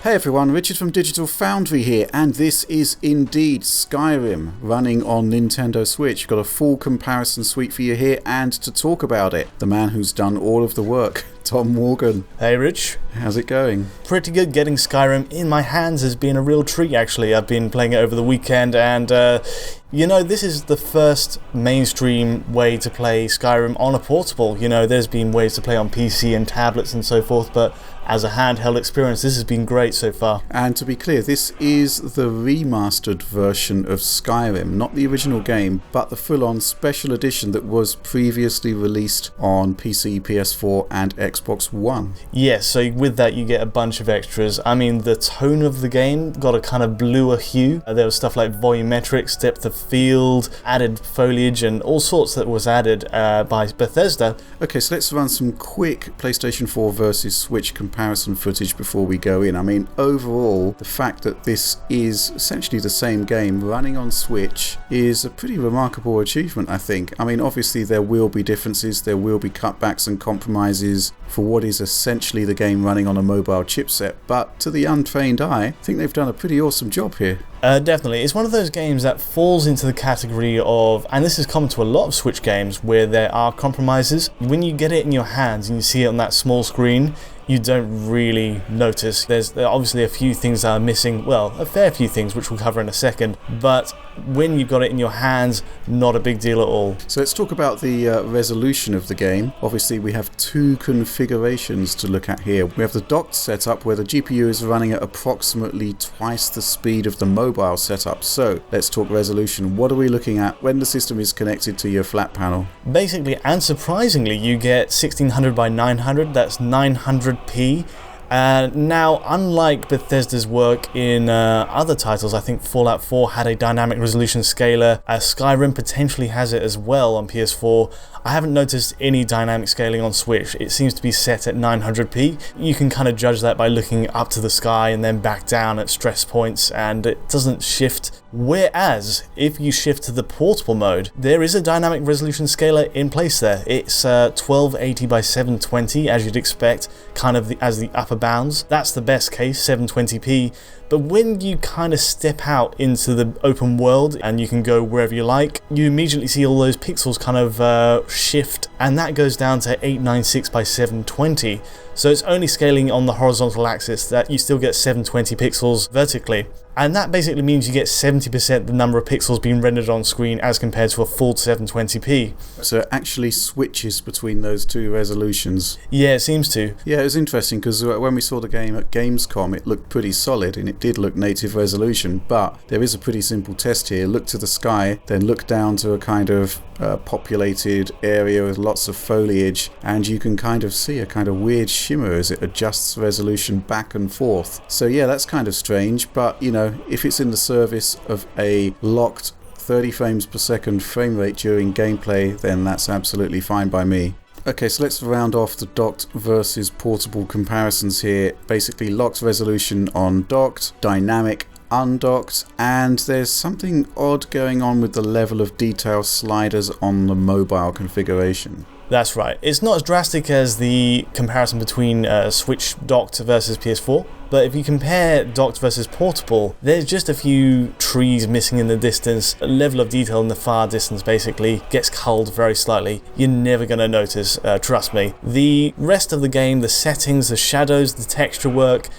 Hey everyone, Richard from Digital Foundry here, and this is indeed Skyrim running on Nintendo Switch. Got a full comparison suite for you here, and to talk about it, the man who's done all of the work, Tom Morgan. Hey Rich. How's it going? Pretty good. Getting Skyrim in my hands has been a real treat actually. I've been playing it over the weekend and this is the first mainstream way to play Skyrim on a portable. There's been ways to play on PC and tablets and so forth, but as a handheld experience, this has been great so far. And to be clear, this is the remastered version of Skyrim, not the original game, but the full-on special edition that was previously released on PC, PS4 and Xbox One. Yes, so with that you get a bunch of extras. I mean, the tone of the game got a kind of bluer hue. There was stuff like volumetrics, depth of field, added foliage and all sorts that was added by Bethesda. Okay, so let's run some quick PlayStation 4 versus Switch comparison footage before we go in. I mean, overall, the fact that this is essentially the same game running on Switch is a pretty remarkable achievement, I think. I mean, obviously there will be differences, there will be cutbacks and compromises for what is essentially the game running on a mobile chipset, but to the untrained eye, I think they've done a pretty awesome job here. Definitely. It's one of those games that falls into the category of, and this has come to a lot of Switch games, where there are compromises. When you get it in your hands and you see it on that small screen, you don't really notice. There are obviously a few things that are missing, well, a fair few things, which we'll cover in a second, but when you've got it in your hands, not a big deal at all. So let's talk about the resolution of the game. Obviously we have two configurations to look at here. We have the docked setup where the GPU is running at approximately twice the speed of the mobile setup. So let's talk resolution. What are we looking at when the system is connected to your flat panel? Basically, and surprisingly, you get 1600 by 900, that's 900p. Now, unlike Bethesda's work in other titles, I think Fallout 4 had a dynamic resolution scaler. Skyrim potentially has it as well on PS4. I haven't noticed any dynamic scaling on Switch. It seems to be set at 900p. You can kind of judge that by looking up to the sky and then back down at stress points, and it doesn't shift. Whereas, if you shift to the portable mode, there is a dynamic resolution scaler in place there. It's 1280 by 720, as you'd expect, kind of as the upper bounds. That's the best case, 720p. But when you kind of step out into the open world and you can go wherever you like, you immediately see all those pixels kind of shift, and that goes down to 896 by 720. So it's only scaling on the horizontal axis that you still get 720 pixels vertically. And that basically means you get 70% the number of pixels being rendered on screen as compared to a full 720p. So it actually switches between those two resolutions. Yeah, it seems to. Yeah, it was interesting because when we saw the game at Gamescom, it looked pretty solid and it did look native resolution, but there is a pretty simple test here. Look to the sky, then look down to a kind of populated area with lots of foliage, and you can kind of see a kind of weird shimmer as it adjusts resolution back and forth. So yeah, that's kind of strange, but if it's in the service of a locked 30 frames per second frame rate during gameplay, then that's absolutely fine by me. Okay, so let's round off the docked versus portable comparisons here. Basically, locked resolution on docked, dynamic undocked, and there's something odd going on with the level of detail sliders on the mobile configuration. That's right. It's not as drastic as the comparison between Switch docked versus PS4, but if you compare docked versus portable, there's just a few trees missing in the distance. A level of detail in the far distance basically gets culled very slightly. You're never going to notice, trust me. The rest of the game, the settings, the shadows, the texture work,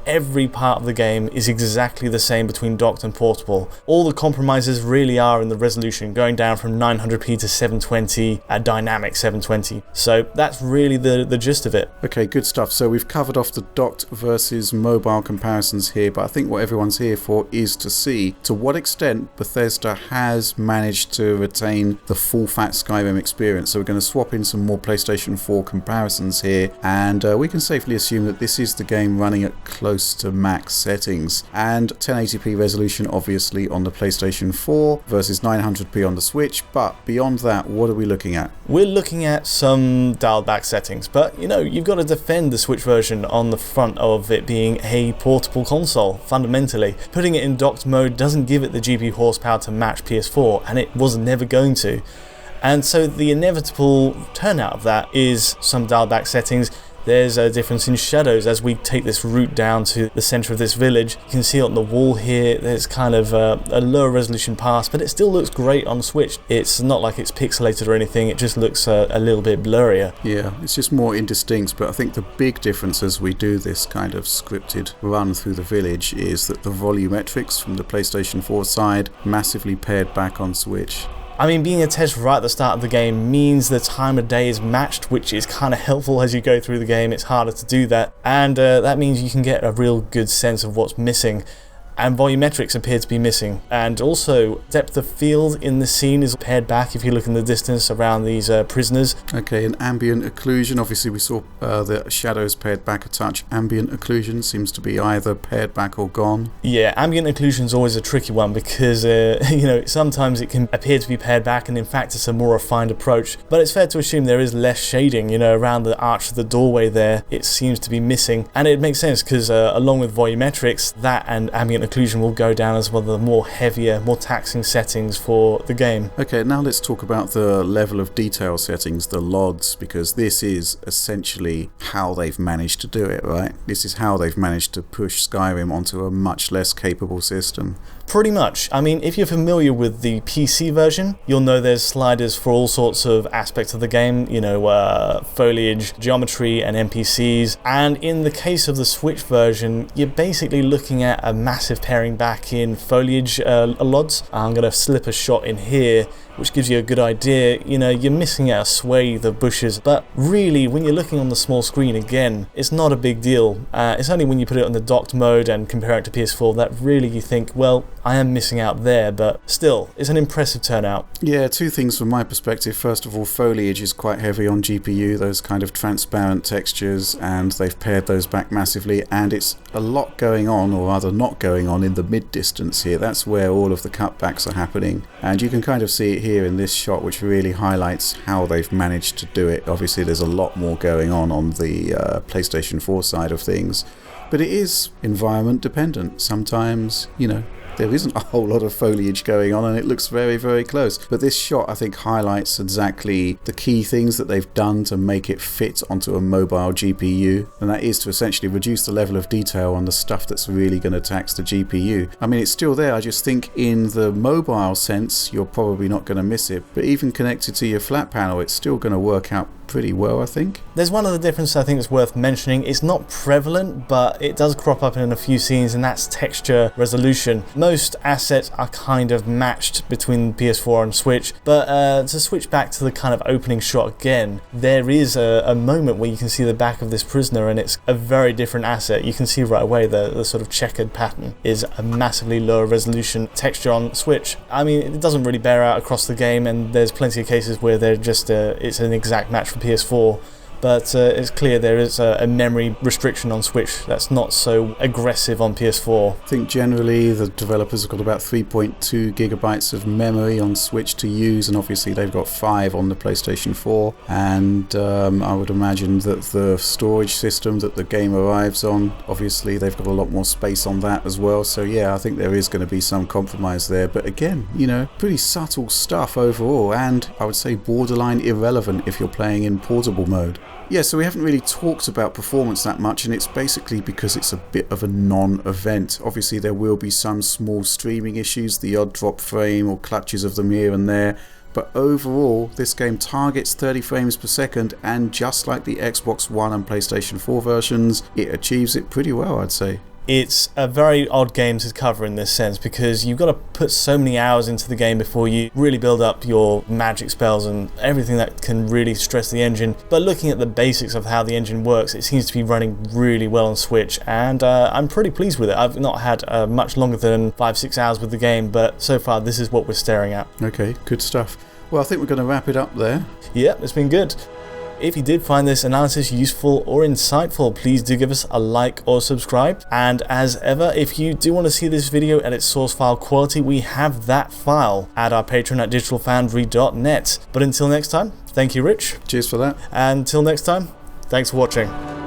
every part of the game is exactly the same between docked and portable. All the compromises really are in the resolution, going down from 900p to 720, a dynamic 720. So that's really the gist of it. Okay, good stuff. So we've covered off the docked versus mobile comparisons here, but I think what everyone's here for is to see to what extent Bethesda has managed to retain the full fat Skyrim experience. So we're going to swap in some more PlayStation 4 comparisons here, and we can safely assume that this is the game running at close to max settings, and 1080p resolution obviously on the PlayStation 4 versus 900p on the Switch. But beyond that, what are we looking at? We're looking at some dialed back settings, but you've got to defend the Switch version on the front of it being a portable console. Fundamentally, putting it in docked mode doesn't give it the GPU horsepower to match PS4, and it was never going to. And so the inevitable turnout of that is some dialed back settings. There's a difference in shadows as we take this route down to the center of this village. You can see on the wall here, there's kind of a lower resolution pass, but it still looks great on Switch. It's not like it's pixelated or anything, it just looks a little bit blurrier. Yeah, it's just more indistinct, but I think the big difference as we do this kind of scripted run through the village is that the volumetrics from the PlayStation 4 side massively pared back on Switch. I mean, being a test right at the start of the game means the time of day is matched, which is kind of helpful as you go through the game. It's harder to do that, and that means you can get a real good sense of what's missing. And volumetrics appear to be missing, and also depth of field in the scene is pared back if you look in the distance around these prisoners. Okay, and ambient occlusion, obviously we saw the shadows pared back a touch. Ambient occlusion seems to be either pared back or gone. Yeah, ambient occlusion is always a tricky one because sometimes it can appear to be pared back, and in fact it's a more refined approach. But it's fair to assume there is less shading, around the arch of the doorway there. It seems to be missing, and it makes sense because along with volumetrics, that and ambient occlusion will go down as one of the more heavier, more taxing settings for the game. Okay, now let's talk about the level of detail settings, the LODs, because this is essentially how they've managed to do it, right? This is how they've managed to push Skyrim onto a much less capable system. Pretty much. I mean, if you're familiar with the PC version, you'll know there's sliders for all sorts of aspects of the game, foliage, geometry, and NPCs. And in the case of the Switch version, you're basically looking at a massive paring back in foliage LODs. I'm going to slip a shot in here, which gives you a good idea. You're missing out a swathe of bushes, but really, when you're looking on the small screen, again, it's not a big deal. It's only when you put it on the docked mode and compare it to PS4 that really you think, well, I am missing out there, but still, it's an impressive turnout. Yeah, two things from my perspective. First of all, foliage is quite heavy on GPU, those kind of transparent textures, and they've pared those back massively, and it's a lot going on, or rather not going on, in the mid-distance here. That's where all of the cutbacks are happening, and you can kind of see it here in this shot, which really highlights how they've managed to do it. Obviously, there's a lot more going on the PlayStation 4 side of things, but it is environment dependent. Sometimes, there isn't a whole lot of foliage going on and it looks very, very close. But this shot, I think, highlights exactly the key things that they've done to make it fit onto a mobile GPU. And that is to essentially reduce the level of detail on the stuff that's really going to tax the GPU. I mean, it's still there. I just think in the mobile sense, you're probably not going to miss it. But even connected to your flat panel, it's still going to work out pretty well, I think. There's one other difference I think is worth mentioning. It's not prevalent, but it does crop up in a few scenes, and that's texture resolution. Most assets are kind of matched between PS4 and Switch, but to switch back to the kind of opening shot again, there is a moment where you can see the back of this prisoner, and it's a very different asset. You can see right away the sort of checkered pattern is a massively lower resolution texture on Switch. I mean, it doesn't really bear out across the game, and there's plenty of cases where they're just it's an exact match for PS4, but it's clear there is a memory restriction on Switch that's not so aggressive on PS4. I think generally the developers have got about 3.2 gigabytes of memory on Switch to use, and obviously they've got 5 on the PlayStation 4, and I would imagine that the storage system that the game arrives on, obviously they've got a lot more space on that as well. So yeah, I think there is going to be some compromise there, but again, pretty subtle stuff overall, and I would say borderline irrelevant if you're playing in portable mode. Yeah, so we haven't really talked about performance that much, and it's basically because it's a bit of a non-event. Obviously there will be some small streaming issues, the odd drop frame or clutches of them here and there, but overall this game targets 30 frames per second, and just like the Xbox One and PlayStation 4 versions, it achieves it pretty well, I'd say. It's a very odd game to cover in this sense, because you've got to put so many hours into the game before you really build up your magic spells and everything that can really stress the engine. But looking at the basics of how the engine works, it seems to be running really well on Switch, and I'm pretty pleased with it. I've not had much longer than 5-6 hours with the game, but so far this is what we're staring at. Okay, good stuff. Well, I think we're going to wrap it up there. Yeah, it's been good. If you did find this analysis useful or insightful, please do give us a like or subscribe. And as ever, if you do want to see this video at its source file quality, we have that file at our Patreon at digitalfoundry.net. But until next time, thank you, Rich. Cheers for that. And until next time, thanks for watching.